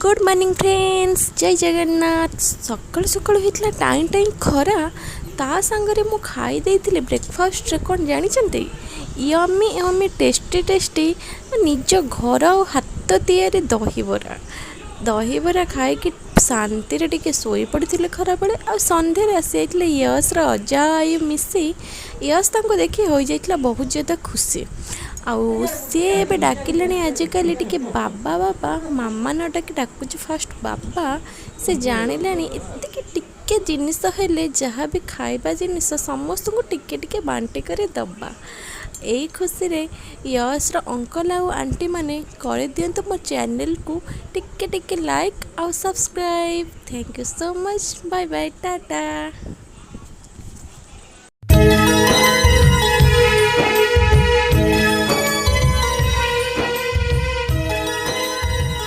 Good morning friends, जय जगन्नाथ। सकाल सकाल होता टाइम टाइम खरा ता सांगरे मु खाई देइथिले ब्रेकफास्ट रे कौन जानी यमी यमी टेस्टी टेस्टी निज घर और हाथ तैयारी दहीबरा खाई शांति रे टिके सोई पड़ते खरा बेले आ संध्यारे आसी जाइए यश अजा आई मिसी यश तांको देखी हो जाइए बहुत ज़्यादा खुशी। आउ सी ए डाकिले आजिकल टिके बाबा बाबा मामा न डाक डाकुच फास्ट बाबा से जानिले एतिक टिके जिनिस हेले जहाँ भी खाइबा जिनिस समस्त को टिके टिके बांटी कर दबा। यही खुशी रे यश अंकल आउ आंटी माने कर दियंतु मो चैनल को टिके टिके लाइक आउ subscribe. Thank you so much. Bye bye, Tata.